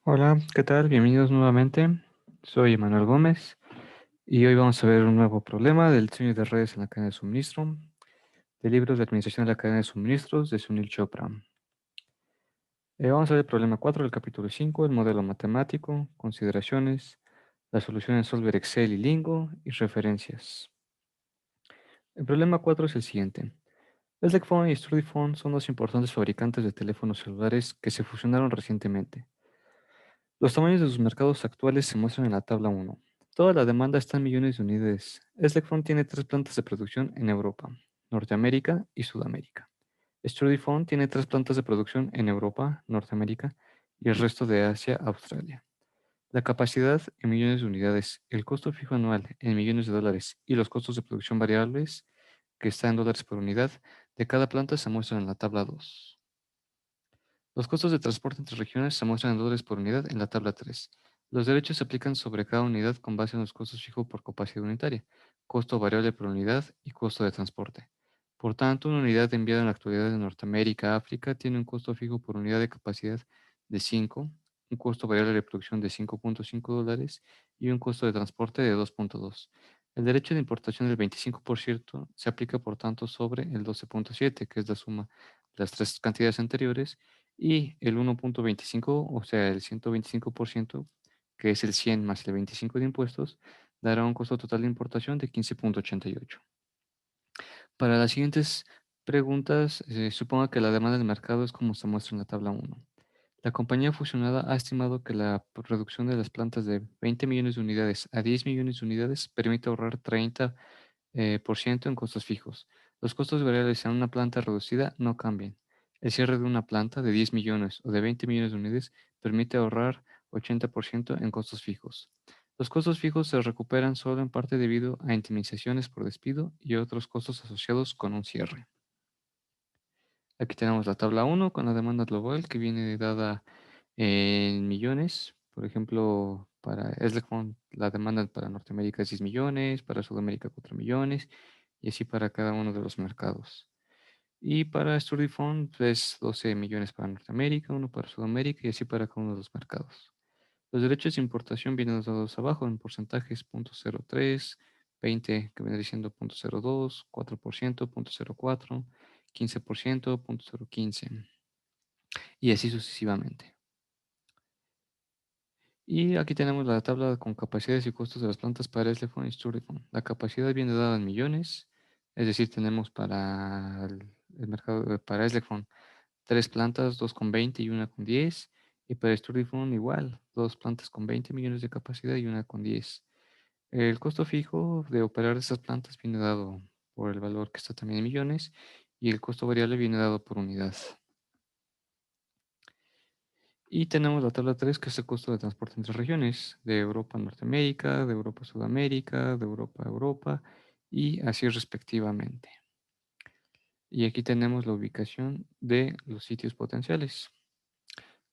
Hola, ¿qué tal? Bienvenidos nuevamente. Soy Emanuel Gómez y hoy vamos a ver un nuevo problema del diseño de redes en la cadena de suministro, de libros de administración de la cadena de suministros de Sunil Chopra. Vamos a ver el problema 4 del capítulo 5, el modelo matemático, consideraciones, la solución en Solver Excel y Lingo y referencias. El problema 4 es el siguiente. Phone y Phone son dos importantes fabricantes de teléfonos celulares que se fusionaron recientemente. Los tamaños de sus mercados actuales se muestran en la tabla 1. Toda la demanda está en millones de unidades. Phone tiene tres plantas de producción en Europa, Norteamérica y Sudamérica. Phone tiene tres plantas de producción en Europa, Norteamérica y el resto de Asia, Australia. La capacidad en millones de unidades, el costo fijo anual en millones de dólares y los costos de producción variables, que está en dólares por unidad, de cada planta se muestran en la tabla 2. Los costos de transporte entre regiones se muestran en dólares por unidad en la tabla 3. Los derechos se aplican sobre cada unidad con base en los costos fijos por capacidad unitaria, costo variable por unidad y costo de transporte. Por tanto, una unidad enviada en la actualidad de Norteamérica a África tiene un costo fijo por unidad de capacidad de 5, un costo variable de producción de 5.5 dólares y un costo de transporte de 2.2. El derecho de importación del 25% se aplica, por tanto, sobre el 12.7, que es la suma de las tres cantidades anteriores, y el 1.25, o sea, el 125%, que es el 100 más el 25 de impuestos, dará un costo total de importación de 15.88. Para las siguientes preguntas, suponga que la demanda del mercado es como se muestra en la tabla 1. La compañía fusionada ha estimado que la reducción de las plantas de 20 millones de unidades a 10 millones de unidades permite ahorrar 30% por ciento en costos fijos. Los costos variables en una planta reducida no cambian. El cierre de una planta de 10 millones o de 20 millones de unidades permite ahorrar 80% en costos fijos. Los costos fijos se recuperan solo en parte debido a indemnizaciones por despido y otros costos asociados con un cierre. Aquí tenemos la tabla 1 con la demanda global que viene dada en millones. Por ejemplo, para Eslecon la demanda para Norteamérica es 10 millones, para Sudamérica 4 millones y así para cada uno de los mercados. Y para SturdyPhone es 12 millones para Norteamérica, uno para Sudamérica y así para cada uno de los mercados. Los derechos de importación vienen dados abajo en porcentajes 0.03, 20 que viene diciendo 0.02, 4%, 0.04, 15%, 0.015 y así sucesivamente. Y aquí tenemos la tabla con capacidades y costos de las plantas para Eslecon y Sturdyphone. La capacidad viene dada en millones, es decir, tenemos para el mercado, para Eslecon, tres plantas, dos con 20 y una con 10. Y para Sturdyphone igual, dos plantas con 20 millones de capacidad y una con 10. El costo fijo de operar esas plantas viene dado por el valor que está también en millones y el costo variable viene dado por unidad. Y tenemos la tabla 3, que es el costo de transporte entre regiones, de Europa a Norteamérica, de Europa a Sudamérica, de Europa a Europa, y así respectivamente. Y aquí tenemos la ubicación de los sitios potenciales.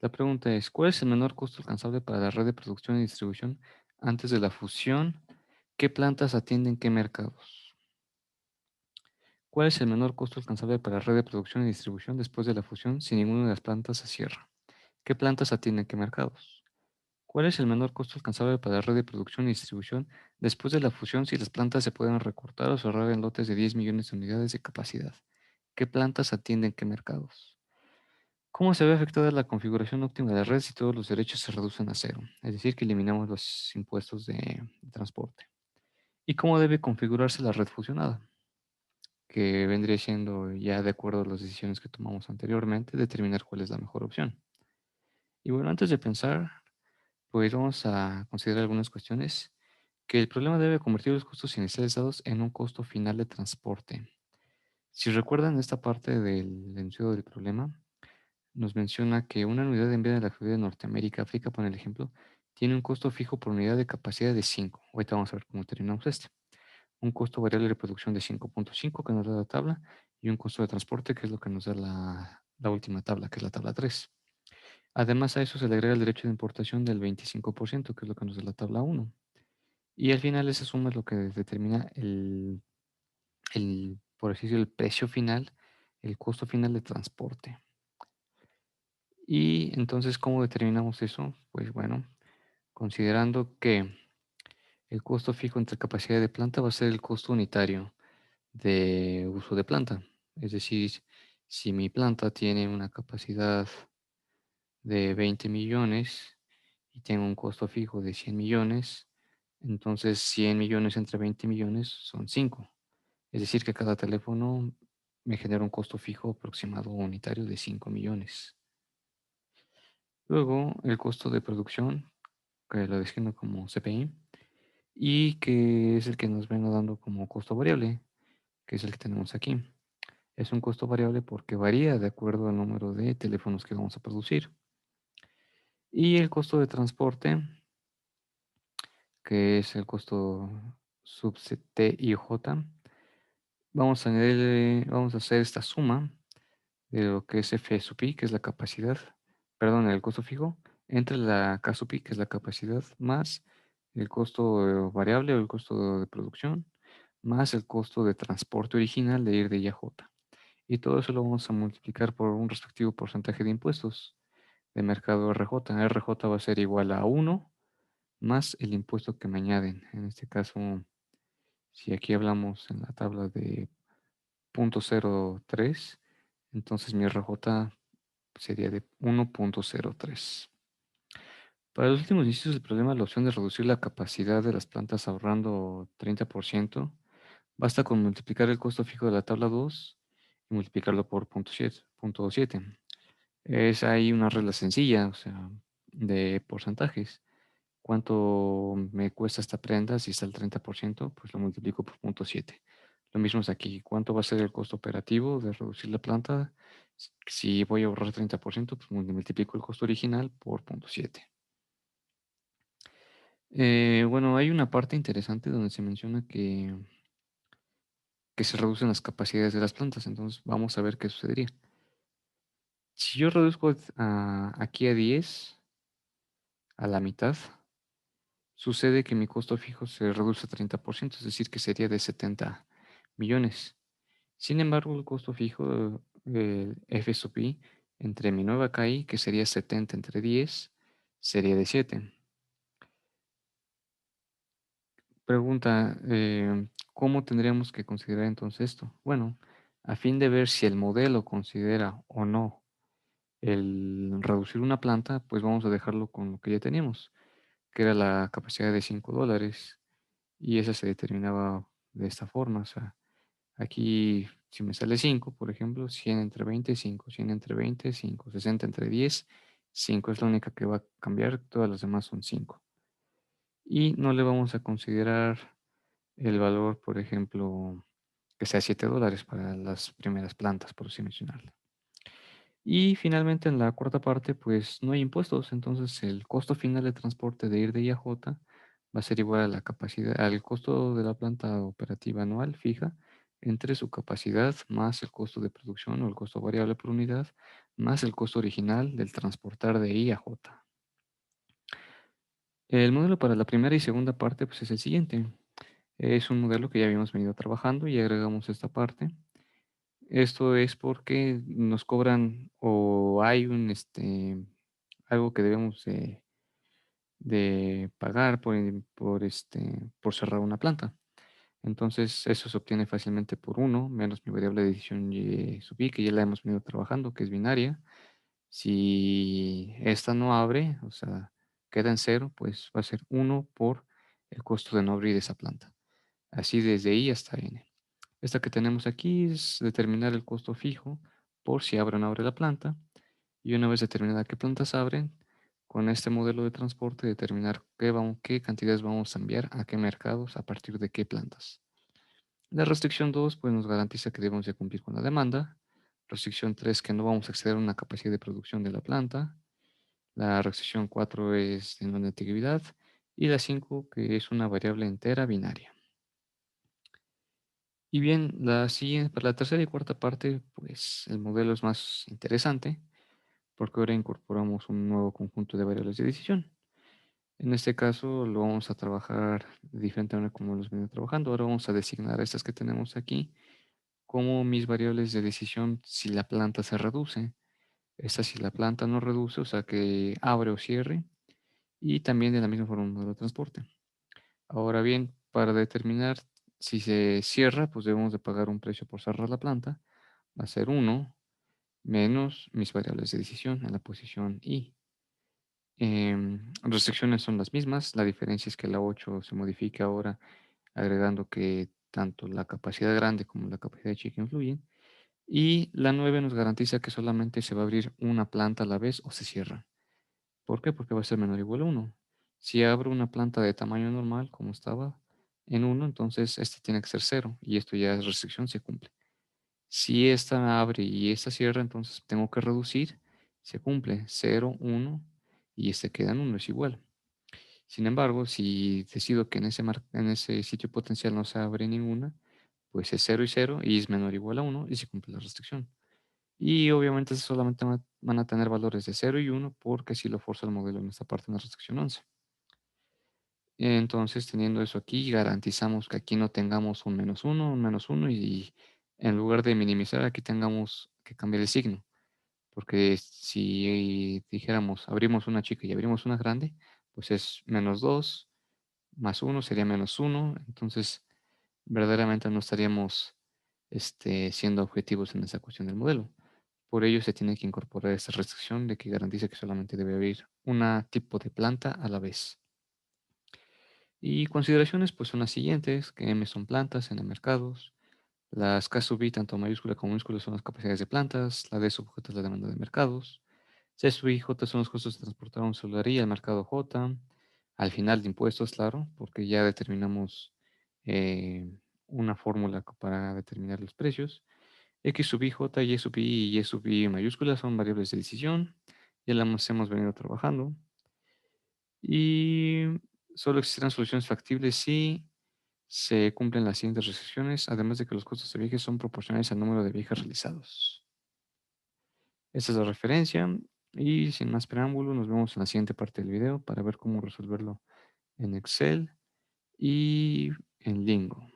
La pregunta es, ¿cuál es el menor costo alcanzable para la red de producción y distribución antes de la fusión? ¿Qué plantas atienden qué mercados? ¿Cuál es el menor costo alcanzable para la red de producción y distribución después de la fusión si ninguna de las plantas se cierra? ¿Qué plantas atienden qué mercados? ¿Cuál es el menor costo alcanzable para la red de producción y distribución después de la fusión si las plantas se pueden recortar o cerrar en lotes de 10 millones de unidades de capacidad? ¿Qué plantas atienden qué mercados? ¿Cómo se ve afectada la configuración óptima de la red si todos los derechos se reducen a cero? Es decir, que eliminamos los impuestos de transporte. ¿Y cómo debe configurarse la red fusionada? Que vendría siendo, ya de acuerdo a las decisiones que tomamos anteriormente, determinar cuál es la mejor opción. Y bueno, antes de pensar, pues vamos a considerar algunas cuestiones. Que el problema debe convertir los costos iniciales dados en un costo final de transporte. Si recuerdan esta parte del enunciado del problema, nos menciona que una unidad enviada de la geografía de Norteamérica, África, por el ejemplo, tiene un costo fijo por unidad de capacidad de 5. Ahorita vamos a ver cómo terminamos este. Un costo variable de producción de 5.5 que nos da la tabla y un costo de transporte que es lo que nos da la última tabla, que es la tabla 3. Además a eso se le agrega el derecho de importación del 25%, que es lo que nos da la tabla 1. Y al final esa suma es lo que determina por así decirlo, el precio final, el costo final de transporte. Y entonces, ¿cómo determinamos eso? Pues bueno, considerando que el costo fijo entre capacidad de planta va a ser el costo unitario de uso de planta. Es decir, si mi planta tiene una capacidad de 20 millones y tengo un costo fijo de 100 millones, entonces 100 millones entre 20 millones son 5. Es decir, que cada teléfono me genera un costo fijo aproximado unitario de 5 millones. Luego, el costo de producción, que lo designo como CPI, y que es el que nos vengo dando como costo variable, que es el que tenemos aquí. Es un costo variable porque varía de acuerdo al número de teléfonos que vamos a producir. Y el costo de transporte, que es el costo subset T y J, vamos a hacer esta suma de lo que es F sub I, que es la capacidad, perdón, el costo fijo, entre la K sub I, que es la capacidad, más el costo variable o el costo de producción, más el costo de transporte original de ir de Y a J. Y todo eso lo vamos a multiplicar por un respectivo porcentaje de impuestos de mercado RJ. RJ va a ser igual a 1 más el impuesto que me añaden. En este caso, si aquí hablamos en la tabla de 0.03, entonces mi RJ sería de 1.03. Para los últimos inicios del problema, la opción de reducir la capacidad de las plantas ahorrando 30%, basta con multiplicar el costo fijo de la tabla 2 y multiplicarlo por 0.7. Es ahí una regla sencilla, o sea, de porcentajes. ¿Cuánto me cuesta esta prenda? Si está al 30%, pues lo multiplico por 0.7. Lo mismo es aquí. ¿Cuánto va a ser el costo operativo de reducir la planta? Si voy a ahorrar 30%, pues multiplico el costo original por 0.7. Bueno, hay una parte interesante donde se menciona que se reducen las capacidades de las plantas. Entonces, vamos a ver qué sucedería. Si yo reduzco aquí a 10, a la mitad, sucede que mi costo fijo se reduce a 30%, es decir, que sería de 70 millones. Sin embargo, el costo fijo, F sub I, entre mi nueva KI, que sería 70 entre 10, sería de 7. Pregunta, ¿cómo tendríamos que considerar entonces esto? Bueno, a fin de ver si el modelo considera o no el reducir una planta, pues vamos a dejarlo con lo que ya teníamos, que era la capacidad de $5, y esa se determinaba de esta forma. O sea, aquí si me sale 5, por ejemplo, 100 entre 20, 5, 100 entre 20, 5, 60 entre 10, 5 es la única que va a cambiar, todas las demás son 5. Y no le vamos a considerar el valor, por ejemplo, que sea $7 para las primeras plantas, por así mencionarlo. Y finalmente en la cuarta parte, pues no hay impuestos, entonces el costo final de transporte de ir de I a J va a ser igual a la capacidad, al costo de la planta operativa anual fija entre su capacidad más el costo de producción o el costo variable por unidad más el costo original del transportar de I a J. El modelo para la primera y segunda parte pues es el siguiente. Es un modelo que ya habíamos venido trabajando y agregamos esta parte. Esto es porque nos cobran o hay algo que debemos de pagar por cerrar una planta. Entonces, eso se obtiene fácilmente por uno menos mi variable de decisión y sub i, que ya la hemos venido trabajando, que es binaria. Si esta no abre, o sea, queda en cero, pues va a ser uno por el costo de no abrir esa planta. Así desde I hasta N. Esta que tenemos aquí es determinar el costo fijo por si abre o no abre la planta. Y una vez determinada qué plantas abren, con este modelo de transporte determinar qué cantidades vamos a enviar a qué mercados a partir de qué plantas. La restricción 2 pues, nos garantiza que debemos de cumplir con la demanda. Restricción 3 que no vamos a exceder una capacidad de producción de la planta. La restricción 4 es de no negatividad. Y la 5 que es una variable entera binaria. Y bien, para la tercera y cuarta parte, pues el modelo es más interesante porque ahora incorporamos un nuevo conjunto de variables de decisión. En este caso lo vamos a trabajar de diferente manera como los venimos trabajando. Ahora vamos a designar estas que tenemos aquí como mis variables de decisión si la planta se reduce. Esta si la planta no reduce, o sea que abre o cierre, y también de la misma forma un modelo de transporte. Ahora bien, para determinar si se cierra, pues debemos de pagar un precio por cerrar la planta. Va a ser uno menos mis variables de decisión en la posición I. Restricciones son las mismas, la diferencia es que la 8 se modifica ahora agregando que tanto la capacidad grande como la capacidad chica influyen. Y la 9 nos garantiza que solamente se va a abrir una planta a la vez o se cierra. ¿Por qué? Porque va a ser menor o igual a 1. Si abro una planta de tamaño normal, como estaba en 1, entonces este tiene que ser 0 y esto ya es restricción, se cumple. Si esta abre y esta cierra, entonces tengo que reducir, se cumple 0, 1 y este queda en 1, es igual. Sin embargo, si decido que en ese sitio potencial no se abre ninguna, pues es 0 y 0 y es menor o igual a 1 y se cumple la restricción. Y obviamente solamente van a tener valores de 0 y 1 porque si lo forza el modelo en esta parte en la restricción 11. Entonces, teniendo eso aquí, garantizamos que aquí no tengamos un menos uno y en lugar de minimizar, aquí tengamos que cambiar el signo. Porque si dijéramos abrimos una chica y abrimos una grande, pues es menos 2 más uno sería menos uno. Entonces, verdaderamente no estaríamos siendo objetivos en esa cuestión del modelo. Por ello, se tiene que incorporar esta restricción de que garantice que solamente debe haber un tipo de planta a la vez. Y consideraciones pues son las siguientes, que M son plantas en mercados, las K sub I, tanto mayúscula como minúscula, son las capacidades de plantas, la D sub J es la demanda de mercados, C sub I, J son los costos de transportar un celular y al mercado J, al final de impuestos, claro, porque ya determinamos eh, una fórmula para determinar los precios. X sub I, J, Y sub I y Y sub I mayúscula son variables de decisión, ya las hemos venido trabajando. Y solo existirán soluciones factibles si se cumplen las siguientes restricciones, además de que los costos de viaje son proporcionales al número de viajes realizados. Esta es la referencia y sin más preámbulo nos vemos en la siguiente parte del video para ver cómo resolverlo en Excel y en Lingo.